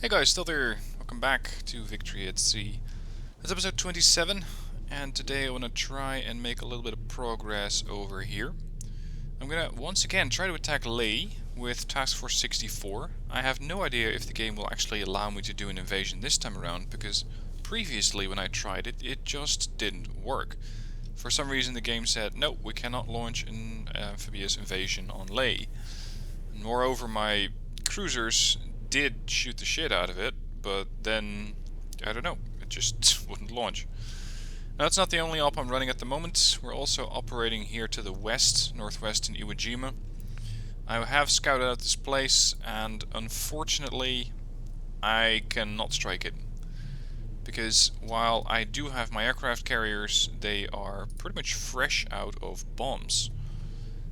Hey guys, still there. Welcome back to Victory at Sea. It's episode 27, and today I want to try and make a little bit of progress over here. I'm gonna once again try to attack Ley with Task Force 64. I have no idea if the game will actually allow me to do an invasion this time around, because previously when I tried it, it just didn't work. For some reason the game said, no, we cannot launch an amphibious invasion on Ley. Moreover, my cruisers did shoot the shit out of it, but then, I don't know, it just wouldn't launch. Now, that's not the only op I'm running at the moment. We're also operating here to the west, northwest in Iwo Jima. I have scouted out this place, and unfortunately, I cannot strike it. Because while I do have my aircraft carriers, they are pretty much fresh out of bombs.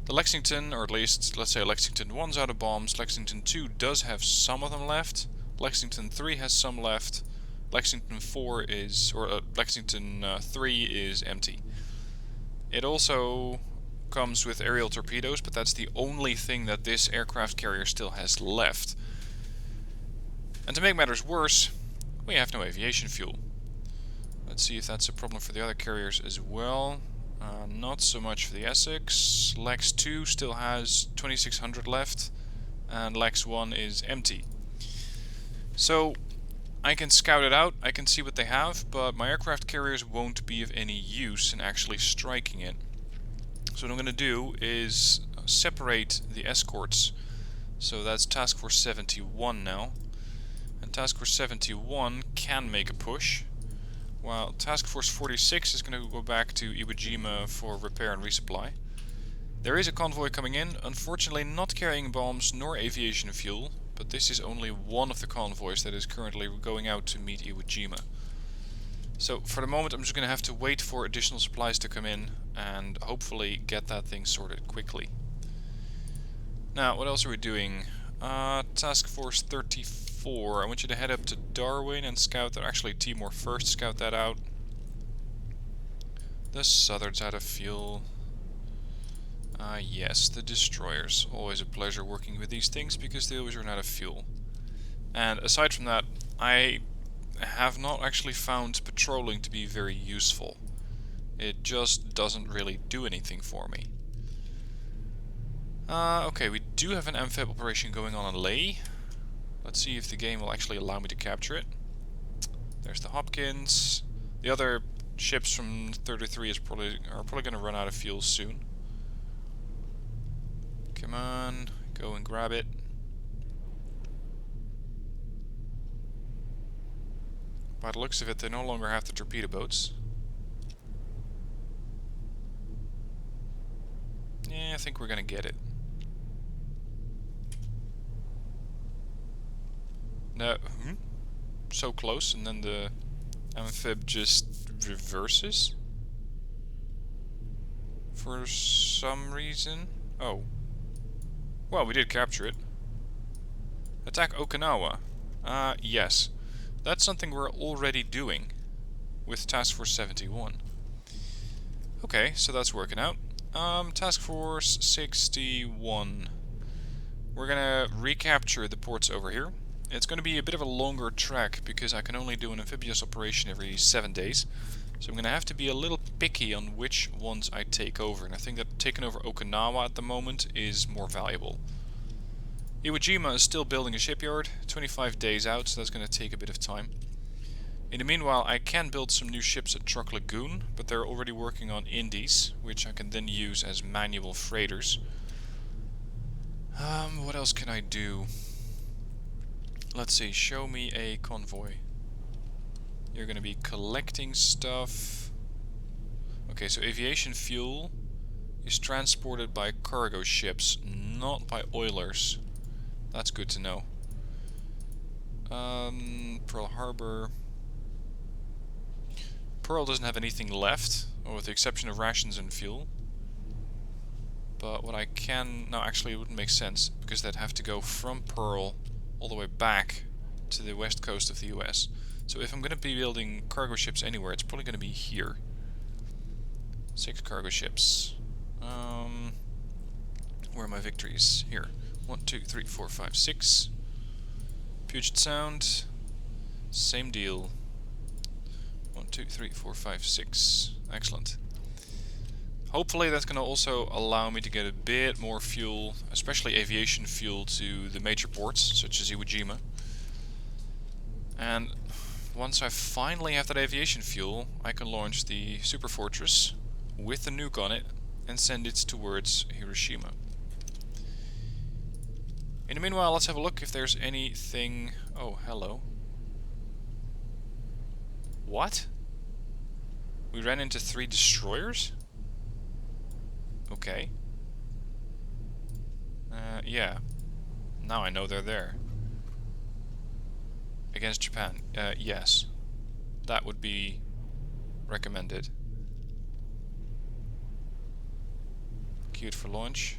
The Lexington, or at least, let's say Lexington 1's out of bombs, Lexington 2 does have some of them left, Lexington 3 has some left, Lexington 4 is, or Lexington 3 is empty. It also comes with aerial torpedoes, but that's the only thing that this aircraft carrier still has left. And to make matters worse, we have no aviation fuel. Let's see if that's a problem for the other carriers as well. Not so much for the Essex. Lex 2 still has 2600 left, and Lex 1 is empty. So I can scout it out, I can see what they have, but my aircraft carriers won't be of any use in actually striking it. So what I'm going to do is separate the escorts. So that's Task Force 71 now. And Task Force 71 can make a push, while Task Force 46 is going to go back to Iwo Jima for repair and resupply. There is a convoy coming in, unfortunately not carrying bombs nor aviation fuel, but this is only one of the convoys that is currently going out to meet Iwo Jima. So for the moment I'm just going to have to wait for additional supplies to come in and hopefully get that thing sorted quickly. Now, what else are we doing? Task Force 34, I want you to head up to Darwin and scout that. Actually, Timor first, scout that out. The Southern's out of fuel. Yes, the destroyers. Always a pleasure working with these things because they always run out of fuel. And aside from that, I have not actually found patrolling to be very useful. It just doesn't really do anything for me. Okay, we do have an amphib operation going on in Ley. Let's see if the game will actually allow me to capture it. There's the Hopkins. The other ships from 33 are probably going to run out of fuel soon. Come on, go and grab it. By the looks of it, they no longer have the torpedo boats. Yeah, I think we're going to get it. No, so close, and then the amphib just reverses for some reason. Oh, well, we did capture it. Attack Okinawa. Yes, that's something we're already doing with Task Force 71. Okay, so that's working out. Task Force 61. We're gonna recapture the ports over here. It's going to be a bit of a longer trek because I can only do an amphibious operation every 7 days. So I'm going to have to be a little picky on which ones I take over. And I think that taking over Okinawa at the moment is more valuable. Iwo Jima is still building a shipyard, 25 days out, so that's going to take a bit of time. In the meanwhile, I can build some new ships at Truck Lagoon, but they're already working on Indies, which I can then use as manual freighters. What else can I do? Let's see, show me a convoy. You're going to be collecting stuff. Okay, so aviation fuel is transported by cargo ships, not by oilers. That's good to know. Pearl Harbor. Pearl doesn't have anything left, with the exception of rations and fuel. But what I can... No, actually it wouldn't make sense, because they'd have to go from Pearl all the way back to the west coast of the US. So if I'm going to be building cargo ships anywhere, it's probably going to be here. 6 cargo ships. Where are my victories? Here. 1, 2, 3, 4, 5, 6. Puget Sound, same deal. 1, 2, 3, 4, 5, 6. Excellent. Hopefully that's going to also allow me to get a bit more fuel, especially aviation fuel, to the major ports, such as Iwo Jima. And once I finally have that aviation fuel, I can launch the Super Fortress with the nuke on it and send it towards Hiroshima. In the meanwhile, let's have a look if there's anything... Oh, hello. What? We ran into 3 destroyers? Okay. Yeah. Now I know they're there. Against Japan. Yes. That would be recommended. Queued for launch.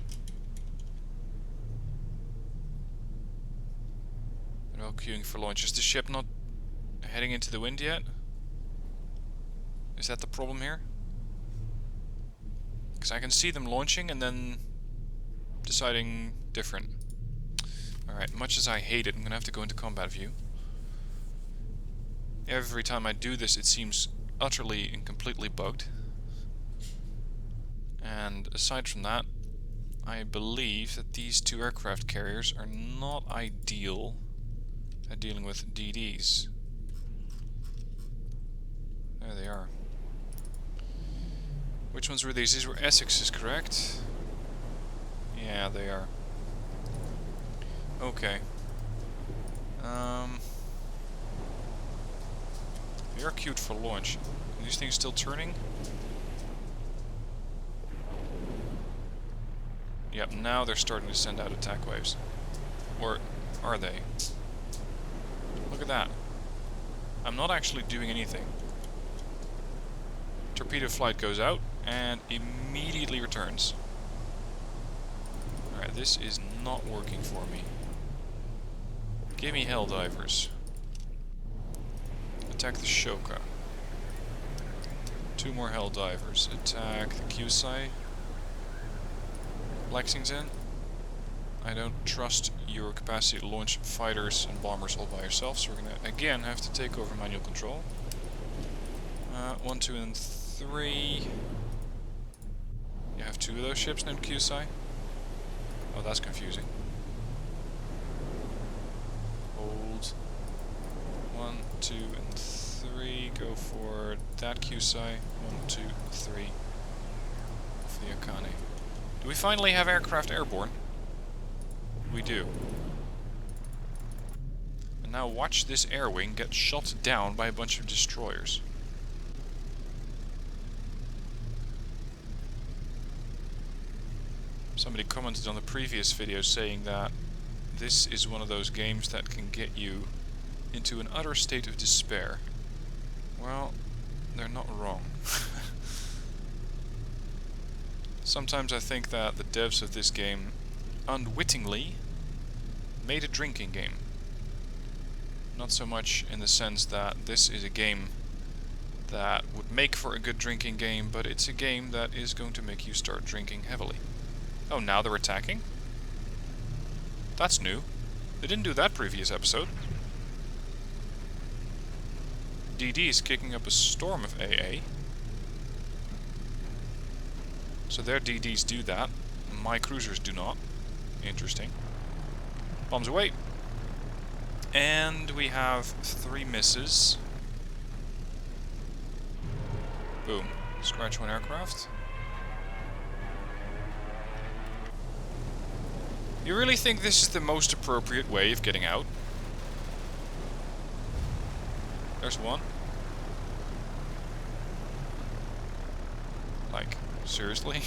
Well, queuing for launch. Is the ship not heading into the wind yet? Is that the problem here? Because I can see them launching and then deciding different. Alright, much as I hate it, I'm gonna have to go into combat view. Every time I do this, it seems utterly and completely bugged. And aside from that, I believe that these 2 aircraft carriers are not ideal at dealing with DDs. There they are. Which ones were these? These were Essexes, correct? Yeah, they are. Okay. They are queued for launch. Are these things still turning? Yep, now they're starting to send out attack waves. Or are they? Look at that. I'm not actually doing anything. Torpedo flight goes out and immediately returns. Alright, this is not working for me. Give me Helldivers. Attack the Shoka. 2 more Helldivers. Attack the Kyusai. Lexington. I don't trust your capacity to launch fighters and bombers all by yourself, so we're gonna again have to take over manual control. 1, 2, and 3. You have 2 of those ships named Kyusai. Oh, that's confusing. Hold. 1, 2, and 3. Go for that Kyusai. 1, 2, 3. For the Akane. Do we finally have aircraft airborne? We do. And now watch this air wing get shot down by a bunch of destroyers. Somebody commented on the previous video saying that this is one of those games that can get you into an utter state of despair. Well, they're not wrong. Sometimes I think that the devs of this game unwittingly made a drinking game. Not so much in the sense that this is a game that would make for a good drinking game, but it's a game that is going to make you start drinking heavily. Oh, now they're attacking? That's new. They didn't do that previous episode. DD is kicking up a storm of AA. So their DDs do that. My cruisers do not. Interesting. Bombs away. And we have 3 misses. Boom. Scratch 1 aircraft. You really think this is the most appropriate way of getting out? There's 1. Like, seriously?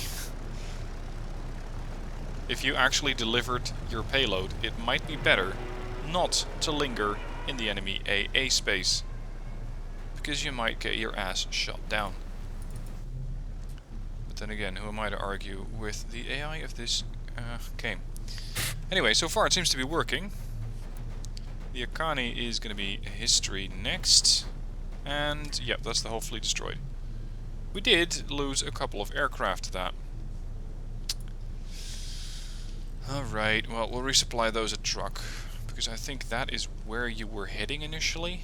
If you actually delivered your payload, it might be better not to linger in the enemy AA space, because you might get your ass shot down. But then again, who am I to argue with the AI of this game? Anyway, so far it seems to be working. The Akane is going to be history next. And, yep, that's the whole fleet destroyed. We did lose a couple of aircraft to that. Alright, well, we'll resupply those at truck, because I think that is where you were heading initially.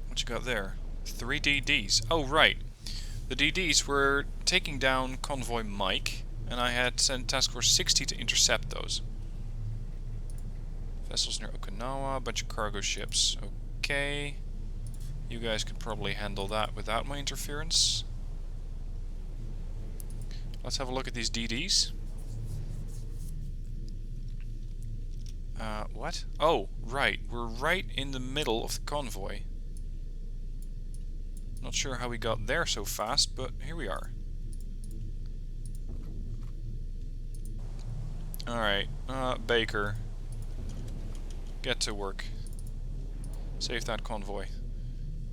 What you got there? 3 DDs. Oh, right. The DDs were taking down Convoy Mike, and I had sent Task Force 60 to intercept those. Vessels near Okinawa, a bunch of cargo ships. Okay. You guys could probably handle that without my interference. Let's have a look at these DDs. What? Oh, right. We're right in the middle of the convoy. Not sure how we got there so fast, but here we are. Alright, Baker. Get to work. Save that convoy.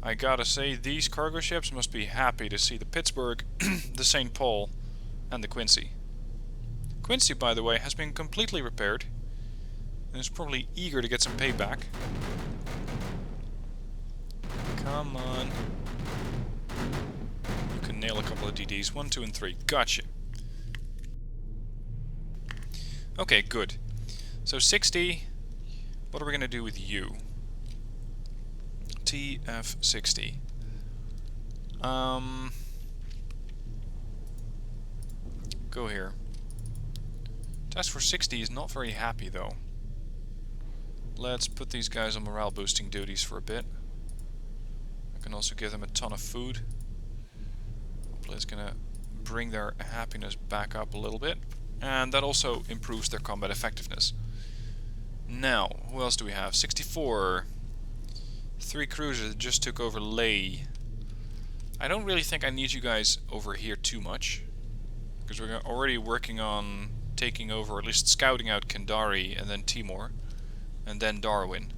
I gotta say, these cargo ships must be happy to see the Pittsburgh, the St. Paul, and the Quincy. Quincy, by the way, has been completely repaired, and is probably eager to get some payback. Come on. You can nail a couple of DDs. 1, 2, and 3. Gotcha. Okay, good. So 60. What are we gonna do with you? TF60. Go here. Task Force 60 is not very happy though. Let's put these guys on morale boosting duties for a bit. I can also give them a ton of food. Hopefully it's gonna bring their happiness back up a little bit. And that also improves their combat effectiveness. Now, who else do we have? 64. 3 cruisers that just took over Leh. I don't really think I need you guys over here too much, because we're already working on taking over, or at least scouting out Kendari and then Timor, and then Darwin.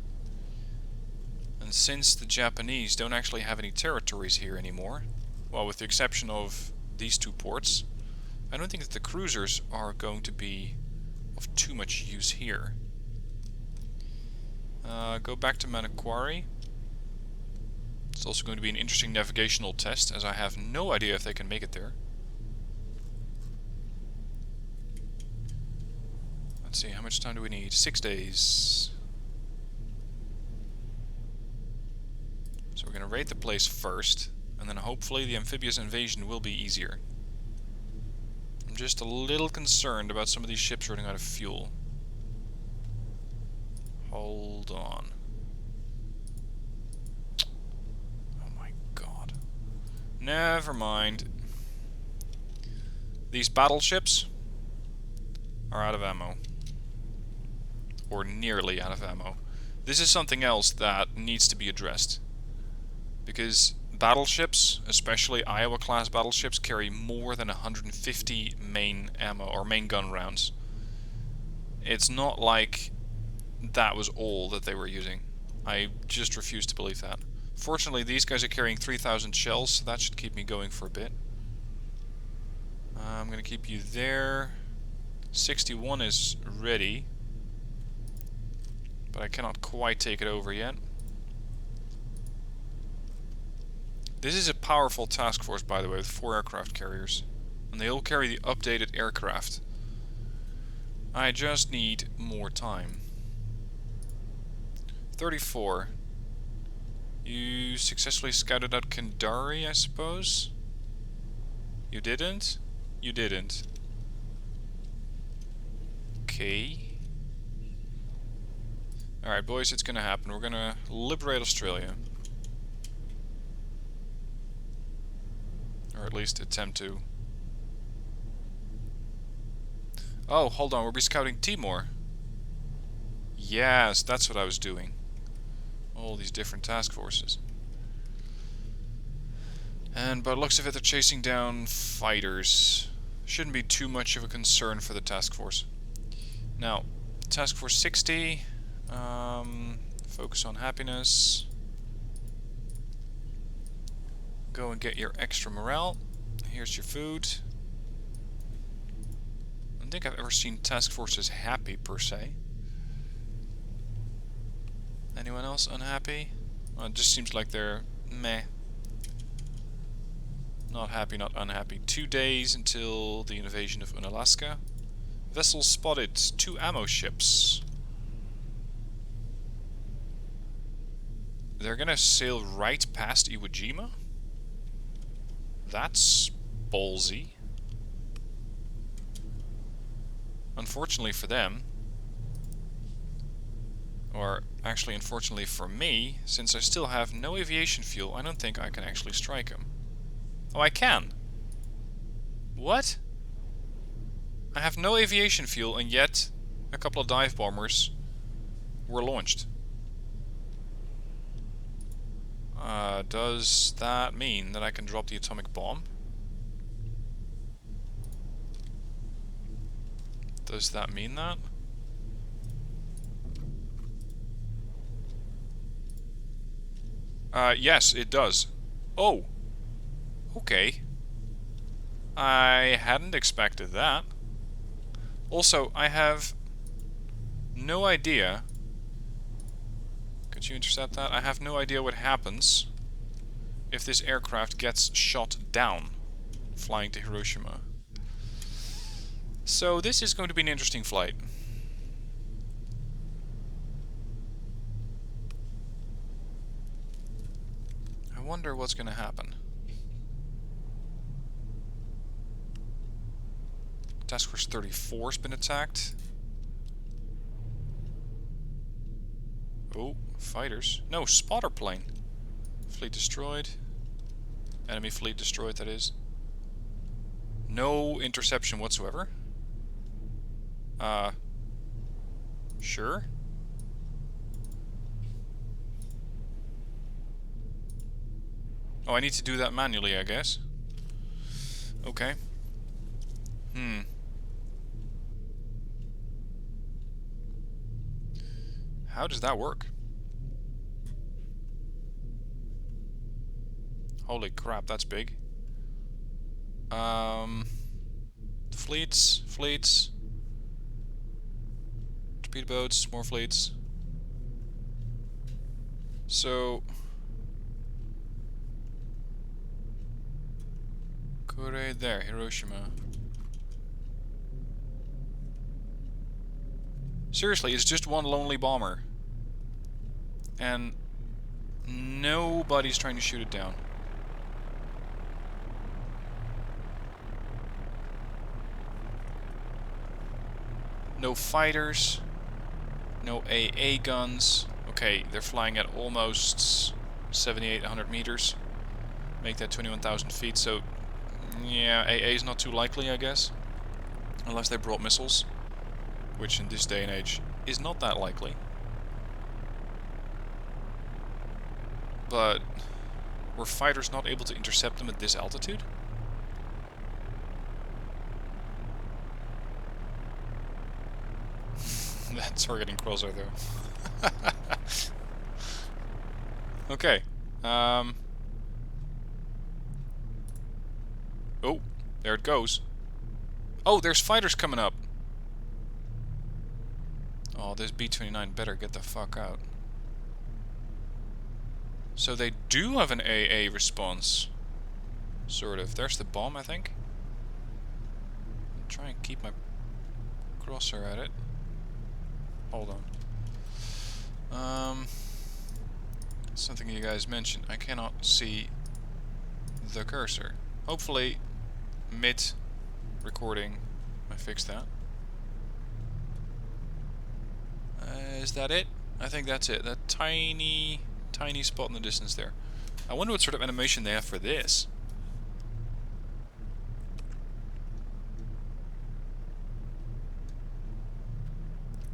And since the Japanese don't actually have any territories here anymore, well, with the exception of these 2 ports, I don't think that the cruisers are going to be of too much use here. Go back to Manokwari. It's also going to be an interesting navigational test, as I have no idea if they can make it there. Let's see, how much time do we need? 6 days. So we're going to raid the place first, and then hopefully the amphibious invasion will be easier. I'm just a little concerned about some of these ships running out of fuel. Hold on. Oh my god. Never mind. These battleships are out of ammo. Or nearly out of ammo. This is something else that needs to be addressed. Because battleships, especially Iowa-class battleships, carry more than 150 main ammo, or main gun rounds. It's not like that was all that they were using. I just refuse to believe that. Fortunately, these guys are carrying 3,000 shells, so that should keep me going for a bit. I'm going to keep you there. 61 is ready, but I cannot quite take it over yet. This is a powerful task force, by the way, with 4 aircraft carriers. And they all carry the updated aircraft. I just need more time. 34. You successfully scouted out Kendari, I suppose? You didn't? You didn't. Okay. Alright, boys, it's gonna happen. We're gonna liberate Australia. Or at least attempt to. Oh, hold on, we'll be scouting Timor. Yes, that's what I was doing. All these different task forces. And by the looks of it, they're chasing down fighters. Shouldn't be too much of a concern for the task force. Now, task force 60. Focus on happiness. Go and get your extra morale. Here's your food. I don't think I've ever seen task forces happy, per se. Anyone else unhappy? Well, it just seems like they're meh. Not happy, not unhappy. 2 days until the invasion of Unalaska. Vessel spotted. 2 ammo ships. They're gonna sail right past Iwo Jima? That's ballsy. Unfortunately for them, or actually unfortunately for me, since I still have no aviation fuel, I don't think I can actually strike them. Oh, I can! What? I have no aviation fuel, and yet a couple of dive bombers were launched. Does that mean that I can drop the atomic bomb? Does that mean that? Yes, it does. Oh! Okay. I hadn't expected that. Also, I have no idea. Could you intercept that? I have no idea what happens if this aircraft gets shot down flying to Hiroshima. So this is going to be an interesting flight. I wonder what's going to happen. Task Force 34 has been attacked. Oh, fighters. No, spotter plane. Fleet destroyed. Enemy fleet destroyed, that is. No interception whatsoever. Sure. Oh, I need to do that manually, I guess. Okay. How does that work? Holy crap, that's big. Fleets. Speedboats, more fleets. So... Kure there, Hiroshima. Seriously, it's just one lonely bomber. And nobody's trying to shoot it down. No fighters. No AA guns. Okay, they're flying at almost 7,800 meters. Make that 21,000 feet, so... yeah, AA is not too likely, I guess. Unless they brought missiles. Which in this day and age is not that likely. But were fighters not able to intercept them at this altitude? That targeting closer though. Okay. Oh, there it goes. Oh, there's fighters coming up. Oh, this B-29 better get the fuck out. So they do have an AA response. Sort of. There's the bomb, I think. I'll try and keep my crosser at it. Hold on. Something you guys mentioned. I cannot see the cursor. Hopefully, mid-recording, I fixed that. Is that it? I think that's it. That tiny spot in the distance there. I wonder what sort of animation they have for this.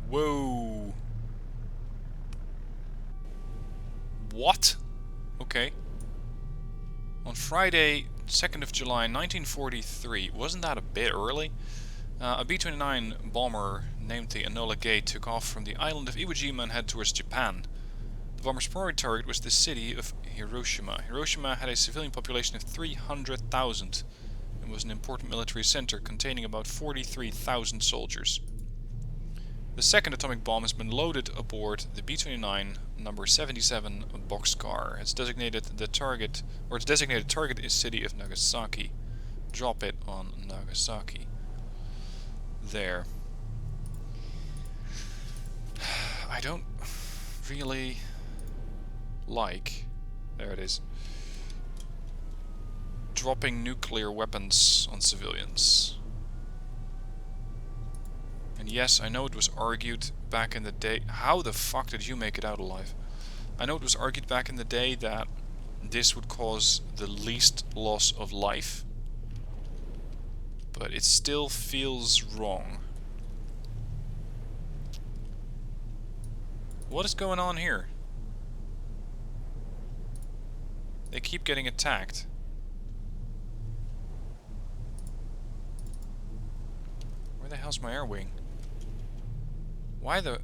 Whoa. What? Okay. On Friday, 2nd of July, 1943. Wasn't that a bit early? A B-29 bomber named the Enola Gay took off from the island of Iwo Jima and headed towards Japan. The bomber's primary target was the city of Hiroshima. Hiroshima had a civilian population of 300,000 and was an important military center containing about 43,000 soldiers. The second atomic bomb has been loaded aboard the B-29 number 77 boxcar. Its designated target is city of Nagasaki. Drop it on Nagasaki. There. I don't really like... There it is. Dropping nuclear weapons on civilians. And yes, I know it was argued back in the day... How the fuck did you make it out alive? I know it was argued back in the day that this would cause the least loss of life. But it still feels wrong. What is going on here? They keep getting attacked. Where the hell's my air wing? Why the...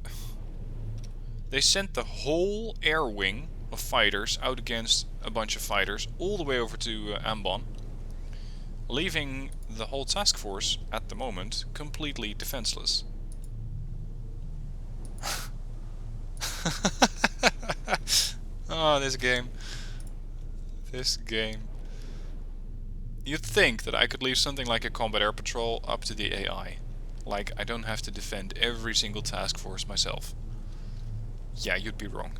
They sent the whole air wing of fighters out against a bunch of fighters all the way over to Ambon, leaving the whole task force, at the moment, completely defenseless. Oh, this game. This game. You'd think that I could leave something like a combat air patrol up to the AI. Like, I don't have to defend every single task force myself. Yeah, you'd be wrong.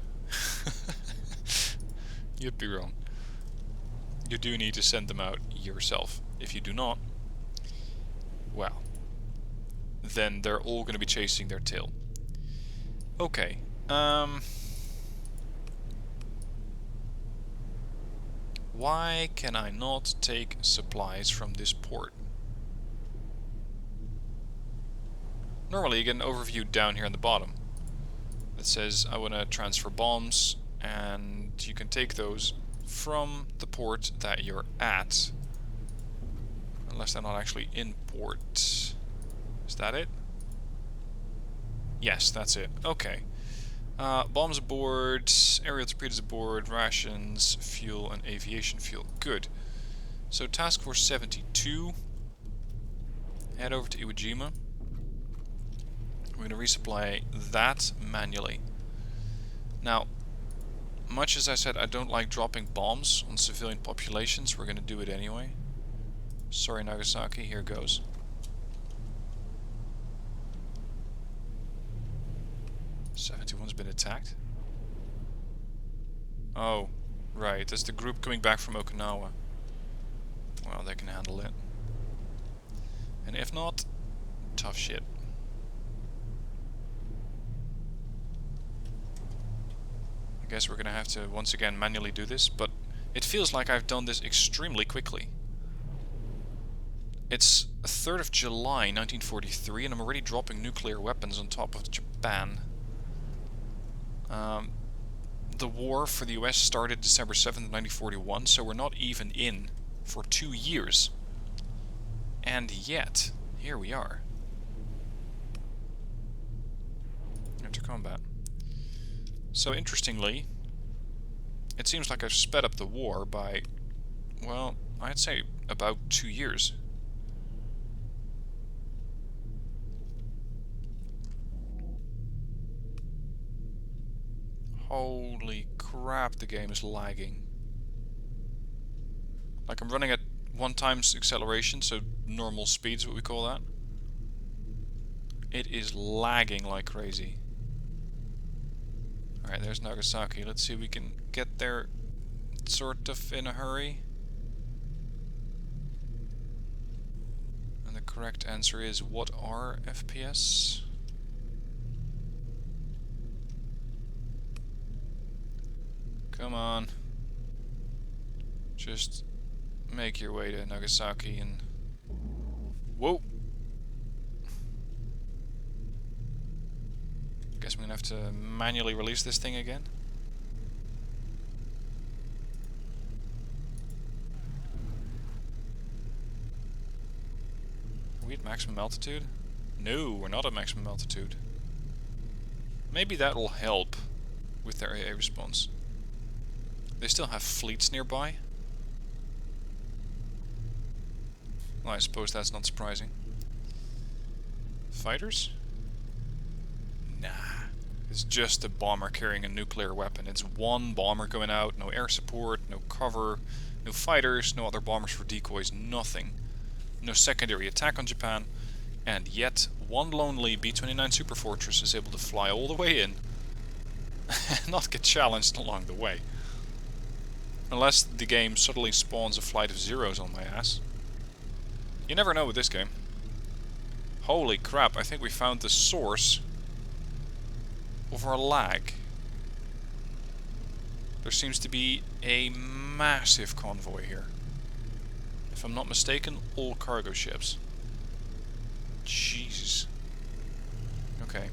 You'd be wrong. You do need to send them out yourself. If you do not, well, then they're all going to be chasing their tail. Okay. Why can I not take supplies from this port? Normally you get an overview down here on the bottom that says I want to transfer bombs, and you can take those from the port that you're at. Unless they're not actually in port. Is that it? Yes, that's it. Okay. Bombs aboard, aerial torpedoes aboard, rations, fuel, and aviation fuel. Good. So Task Force 72. Head over to Iwo Jima. We're going to resupply that manually. Now, much as I said I don't like dropping bombs on civilian populations, we're going to do it anyway. Sorry, Nagasaki, here goes. '71's been attacked. Oh, right, that's the group coming back from Okinawa. Well, they can handle it. And if not, tough shit. I guess we're gonna have to once again manually do this, but it feels like I've done this extremely quickly. It's 3rd of July 1943 and I'm already dropping nuclear weapons on top of Japan. The war for the US started December 7th, 1941, so we're not even in for 2 years. And yet, here we are. Enter combat. So interestingly, it seems like I've sped up the war by, well, I'd say about 2 years. Holy crap, the game is lagging. Like I'm running at 1x acceleration, so normal speed is what we call that. It is lagging like crazy. Alright, there's Nagasaki. Let's see if we can get there sort of in a hurry. And the correct answer is, what are FPS? Come on. Just make your way to Nagasaki and... Whoa! Guess I'm gonna have to manually release this thing again. Are we at maximum altitude? No, we're not at maximum altitude. Maybe that'll help with their AA response. They still have fleets nearby. Well, I suppose that's not surprising. Fighters? Nah. It's just a bomber carrying a nuclear weapon. It's one bomber going out, no air support, no cover, no fighters, no other bombers for decoys, nothing. No secondary attack on Japan, and yet one lonely B-29 Superfortress is able to fly all the way in, and not get challenged along the way. Unless the game suddenly spawns a flight of zeros on my ass. You never know with this game. Holy crap, I think we found the source of our lag. There seems to be a massive convoy here. If I'm not mistaken, all cargo ships. Jesus. Okay.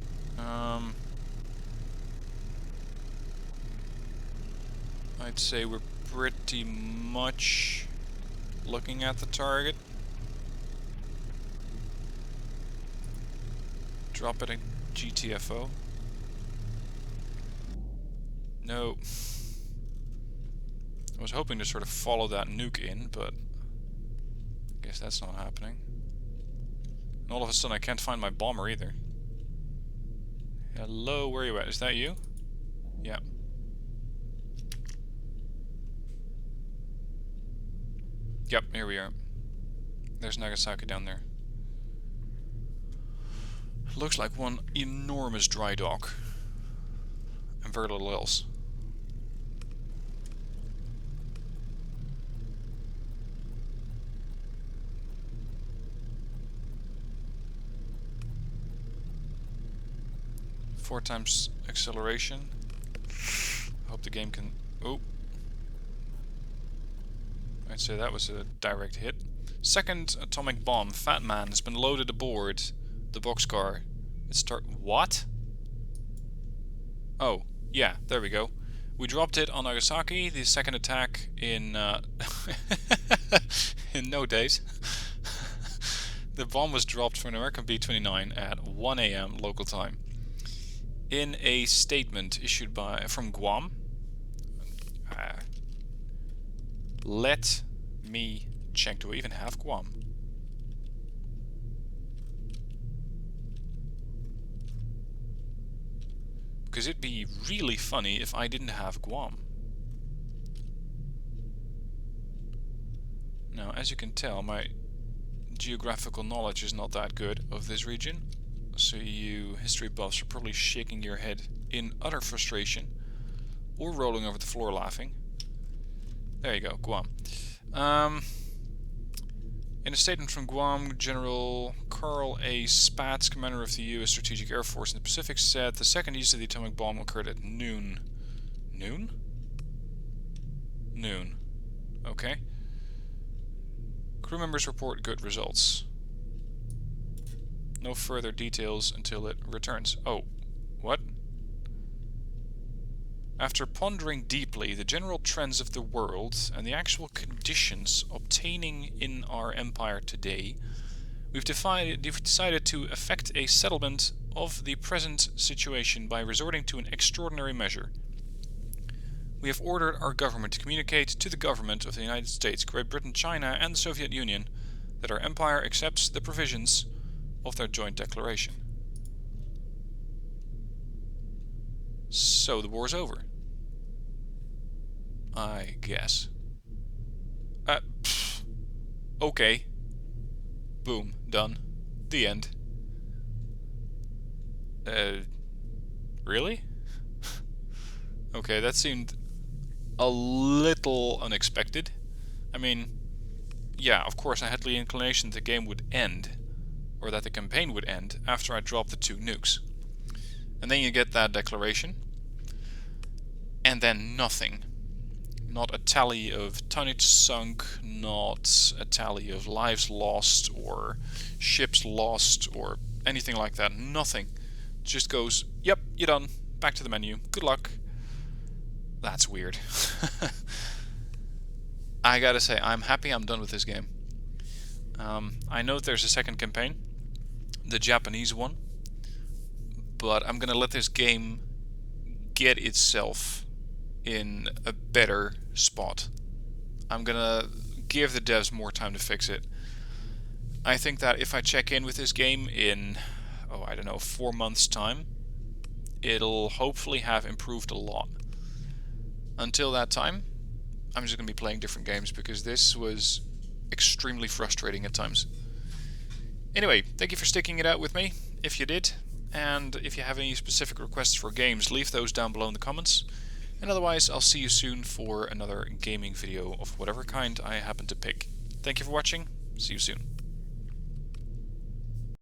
I'd say we're pretty much looking at the target. Drop it at GTFO. No. I was hoping to sort of follow that nuke in, but I guess that's not happening. And all of a sudden I can't find my bomber either. Hello, where are you at? Is that you? Yeah. Yep, here we are. There's Nagasaki down there. Looks like one enormous dry dock. And very little else. Four times acceleration. I hope the game can... Oh. I'd say that was a direct hit. Second atomic bomb, Fat Man, has been loaded aboard the boxcar. What? Oh, yeah, there we go. We dropped it on Nagasaki, the second attack in in no days. The bomb was dropped from an American B-29 at 1 AM local time. In a statement issued from Guam. Let me check. Do we even have Guam? Because it'd be really funny if I didn't have Guam. Now, as you can tell, my geographical knowledge is not that good of this region. So you history buffs are probably shaking your head in utter frustration. Or rolling over the floor laughing. There you go, Guam. In a statement from Guam, General Carl A. Spaatz, commander of the U.S. Strategic Air Force in the Pacific, said the second use of the atomic bomb occurred at noon. Noon? Noon. Okay. Crew members report good results. No further details until it returns. Oh, what? After pondering deeply the general trends of the world and the actual conditions obtaining in our empire today, we've decided to effect a settlement of the present situation by resorting to an extraordinary measure. We have ordered our government to communicate to the government of the United States, Great Britain, China, and the Soviet Union that our empire accepts the provisions of their joint declaration. So the war's over. I guess. Okay. Boom. Done. The end. Really? Okay, that seemed a little unexpected. I mean, yeah, of course I had the inclination that the game would end, or that the campaign would end, after I dropped the 2 nukes. And then you get that declaration, and then nothing. Not a tally of tonnage sunk, not a tally of lives lost, or ships lost, or anything like that. Nothing. Just goes, yep, you're done. Back to the menu. Good luck. That's weird. I gotta say, I'm happy I'm done with this game. I know there's a second campaign, the Japanese one, but I'm gonna let this game get itself in a better spot. I'm gonna give the devs more time to fix it. I think that if I check in with this game in, I don't know, 4 months' time, it'll hopefully have improved a lot. Until that time, I'm just going to be playing different games because this was extremely frustrating at times. Anyway, thank you for sticking it out with me, if you did, and if you have any specific requests for games, leave those down below in the comments. And otherwise, I'll see you soon for another gaming video of whatever kind I happen to pick. Thank you for watching, see you soon.